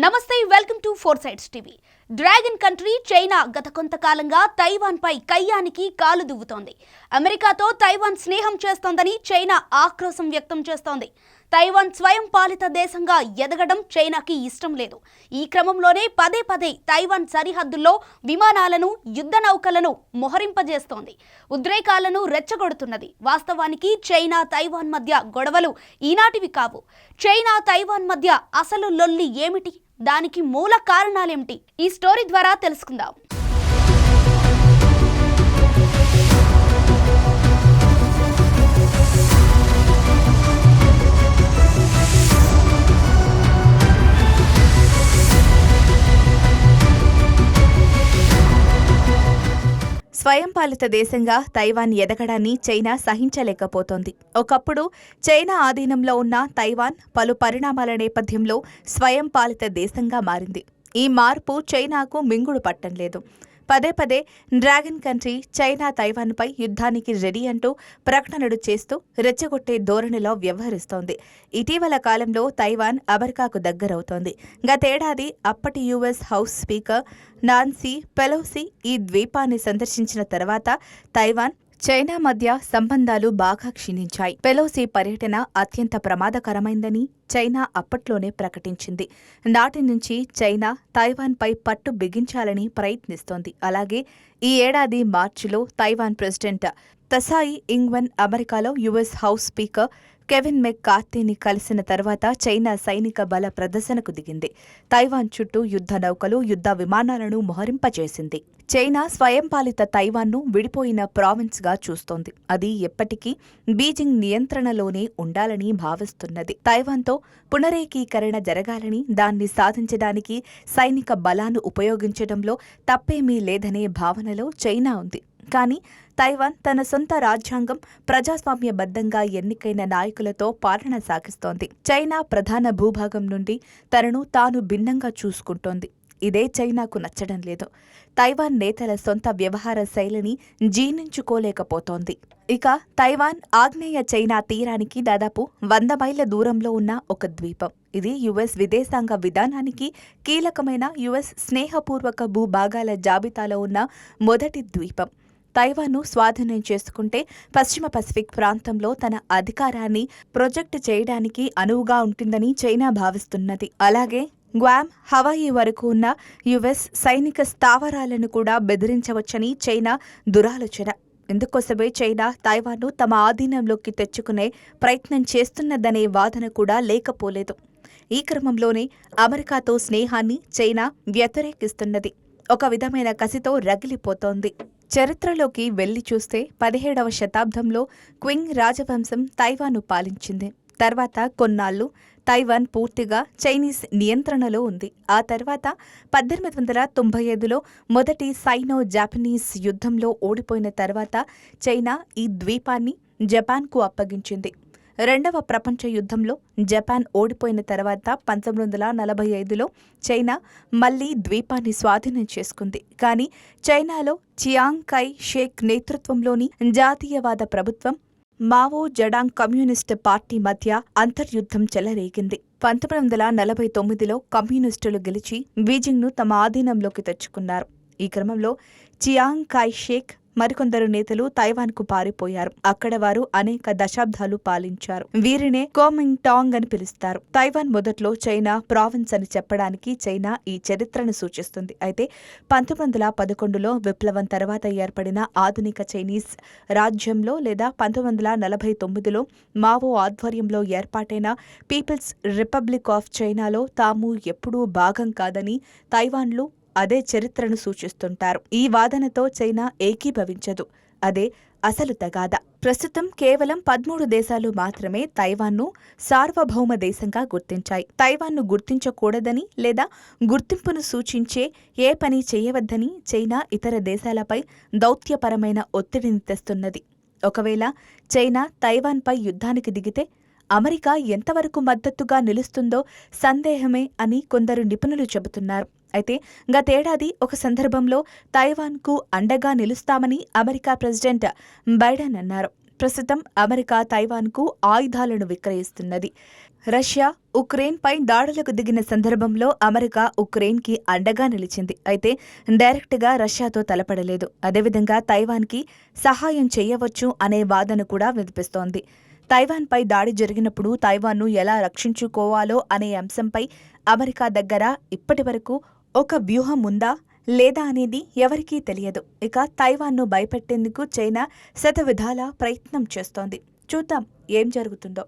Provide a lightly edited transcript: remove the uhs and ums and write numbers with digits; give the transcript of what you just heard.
నమస్తే, welcome to four sides TV. Dragon country China గత కొంతకాలంగా తైవాన్ పై కయ్యానికి కాలు దువ్వుతోంది. అమెరికాతో తైవాన్ స్నేహం చేస్తోందని చైనా ఆక్రోశం వ్యక్తం చేస్తోంది. తైవాన్ స్వయం పాలిత దేశంగా ఎదగడం చైనాకి ఇష్టం లేదు. ఈ క్రమంలోనే పదే పదే తైవాన్ సరిహద్దుల్లో విమానాలను, యుద్ధ నౌకలను మోహరింపజేస్తోంది. ఉద్రేకాలను రెచ్చగొడుతున్నది. వాస్తవానికి చైనా తైవాన్ మధ్య గొడవలు ఈనాటివి కావు. చైనా తైవాన్ మధ్య అసలు లొల్లి ఏమిటి, దానికి మూల కారణాలేమిటి, ఈ స్టోరీ ద్వారా తెలుసుకుందాం. స్వయంపాలిత దేశంగా తైవాన్ ఎదగడాన్ని చైనా సహించలేకపోతోంది. ఒకప్పుడు చైనా ఆధీనంలో ఉన్న తైవాన్ పలు పరిణామాల నేపథ్యంలో స్వయంపాలిత దేశంగా మారింది. ఈ మార్పు చైనాకు మింగుడు పట్టం లేదు. పదే పదే డ్రాగన్ కంట్రీ చైనా తైవాన్పై యుద్ధానికి రెడీ అంటూ ప్రకటనలు చేస్తూ రెచ్చగొట్టే ధోరణిలో వ్యవహరిస్తోంది. ఇటీవల కాలంలో తైవాన్ అమెరికాకు దగ్గరవుతోంది. గతేడాది అప్పటి US house speaker Nancy Pelosi ఈ ద్వీపాన్ని సందర్శించిన తర్వాత తైవాన్ చైనా మధ్య సంబంధాలు బాగా క్షీణించాయి. పెలోసి పర్యటన అత్యంత ప్రమాదకరమైందని చైనా అప్పట్లోనే ప్రకటించింది. నాటి నుంచి చైనా తైవాన్పై పట్టు బిగించాలని ప్రయత్నిస్తోంది. అలాగే ఈ ఏడాది మార్చిలో తైవాన్ ప్రెసిడెంట్ తసాయి ఇంగ్వెన్ అమెరికాలో యుఎస్ హౌస్ స్పీకర్ కెవిన్ మెక్ కార్తీని కలిసిన తర్వాత చైనా సైనిక బల ప్రదర్శనకు దిగింది. తైవాన్ చుట్టూ యుద్ధ నౌకలు, యుద్ధ విమానాలను మోహరింపజేసింది. చైనా స్వయంపాలిత తైవాన్ను విడిపోయిన ప్రావిన్స్గా చూస్తోంది. అది ఎప్పటికీ బీజింగ్ నియంత్రణలోనే ఉండాలని భావిస్తున్నది. తైవాన్తో పునరేకీకరణ జరగాలని, దాన్ని సాధించడానికి సైనిక బలాన్ని ఉపయోగించడంలో తప్పేమీ లేదనే భావనలో చైనా ఉంది. కానీ తైవాన్ తన సొంత రాజ్యాంగం, ప్రజాస్వామ్యబద్ధంగా ఎన్నికైన నాయకులతో పాలన సాగిస్తోంది. చైనా ప్రధాన భూభాగం నుండి తనను తాను భిన్నంగా చూసుకుంటోంది. ఇదే చైనాకు నచ్చడం లేదు. తైవాన్ నేతల సొంత వ్యవహార శైలిని జీర్ణించుకోలేకపోతోంది. ఇక తైవాన్ ఆగ్నేయ చైనా తీరానికి దాదాపు 100 మైళ్ల దూరంలో ఉన్న ఒక ద్వీపం. ఇది యుఎస్ విదేశాంగ విధానానికి కీలకమైన యుఎస్ స్నేహపూర్వక భూభాగాల జాబితాలో ఉన్న మొదటి ద్వీపం. తైవాన్ను స్వాధీనం చేసుకుంటే పశ్చిమ పసిఫిక్ ప్రాంతంలో తన అధికారాన్ని ప్రొజెక్ట్ చేయడానికి అనువుగా ఉంటుందని చైనా భావిస్తున్నది. అలాగే గ్వామ్, హవాయి వరకు ఉన్న యుఎస్ సైనిక స్థావరాలను కూడా బెదిరించవచ్చని చైనా దురాలోచన. ఇందుకోసమే చైనా తైవాన్ను తమ ఆధీనంలోకి తెచ్చుకునే ప్రయత్నం చేస్తున్నదనే వాదన కూడా లేకపోలేదు. ఈ క్రమంలోనే అమెరికాతో స్నేహాన్ని చైనా వ్యతిరేకిస్తున్నది. ఒక విధమైన కసితో రగిలిపోతోంది. చరిత్రలోకి వెళ్లి చూస్తే 17వ శతాబ్దంలో క్వింగ్ రాజవంశం తైవాన్ను పాలించింది. తర్వాత కొన్నాళ్లు తైవాన్ పూర్తిగా చైనీస్ నియంత్రణలో ఉంది. ఆ తర్వాత 1895లో మొదటి సైనో జాపనీస్ యుద్ధంలో ఓడిపోయిన తర్వాత చైనా ఈ ద్వీపాన్ని జపాన్కు అప్పగించింది. రెండవ ప్రపంచ యుద్ధంలో జపాన్ ఓడిపోయిన తర్వాత 1945లో చైనా మళ్లీ ద్వీపాన్ని స్వాధీనం చేసుకుంది. కానీ చైనాలో చియాంగ్ కై షేక్ నేతృత్వంలోని జాతీయవాద ప్రభుత్వం, మావో జడాంగ్ కమ్యూనిస్టు పార్టీ మధ్య అంతర్యుద్ధం చెలరేగింది. 1949లో కమ్యూనిస్టులు గెలిచి బీజింగ్ను తమ ఆధీనంలోకి తెచ్చుకున్నారు. ఈ క్రమంలో చియాంగ్ కై షేక్ మరికొందరు నేతలు తైవాన్కు పారిపోయారు. అక్కడ వారు అనేక దశాబ్దాలు పాలించారు. వీరినే కోమింగ్టాంగ్ అని పిలుస్తారు. తైవాన్ మొదట్లో చైనా ప్రావిన్స్ అని చెప్పడానికి చైనా ఈ చరిత్రను సూచిస్తుంది. అయితే 1911లో విప్లవం తర్వాత ఏర్పడిన ఆధునిక చైనీస్ రాజ్యంలో లేదా 1949లో మావో ఆధ్వర్యంలో ఏర్పాటైన పీపుల్స్ రిపబ్లిక్ ఆఫ్ చైనాలో తాము ఎప్పుడూ భాగం కాదని తైవాన్లు అదే చరిత్రను సూచిస్తుంటారు. ఈ వాదనతో చైనా ఏకీభవించదు. అదే అసలు తగాదా. ప్రస్తుతం కేవలం 13 దేశాలు మాత్రమే తైవాన్ను సార్వభౌమ దేశంగా గుర్తించాయి. తైవాన్ను గుర్తించకూడదని లేదా గుర్తింపును సూచించే ఏ పని చేయవద్దని చైనా ఇతర దేశాలపై దౌత్యపరమైన ఒత్తిడిని తెస్తున్నది. ఒకవేళ చైనా తైవాన్పై యుద్ధానికి దిగితే అమెరికా ఎంతవరకు మద్దతుగా నిలుస్తుందో సందేహమే అని కొందరు నిపుణులు చెబుతున్నారు. అయితే గతేడాది ఒక సందర్భంలో తైవాన్కు అండగా నిలుస్తామని అమెరికా ప్రెసిడెంట్ బైడెన్ అన్నారు. ప్రస్తుతం అమెరికా తైవాన్కు ఆయుధాలను విక్రయిస్తున్నది. రష్యా ఉక్రెయిన్పై దాడులకు దిగిన సందర్భంలో అమెరికా ఉక్రెయిన్కి అండగా నిలిచింది. అయితే డైరెక్ట్గా రష్యాతో తలపడలేదు. అదేవిధంగా తైవాన్కి సహాయం చేయవచ్చు అనే వాదన కూడా వినిపిస్తోంది. తైవాన్పై దాడి జరిగినప్పుడు తైవాన్ను ఎలా రక్షించుకోవాలో అనే అంశంపై అమెరికా దగ్గర ఇప్పటివరకు ఒక వ్యూహం ఉందా లేదా అనేది ఎవరికీ తెలియదు. ఇక తైవాన్ను భయపెట్టేందుకు చైనా శతవిధాల ప్రయత్నం చేస్తోంది. చూద్దాం ఏం జరుగుతుందో.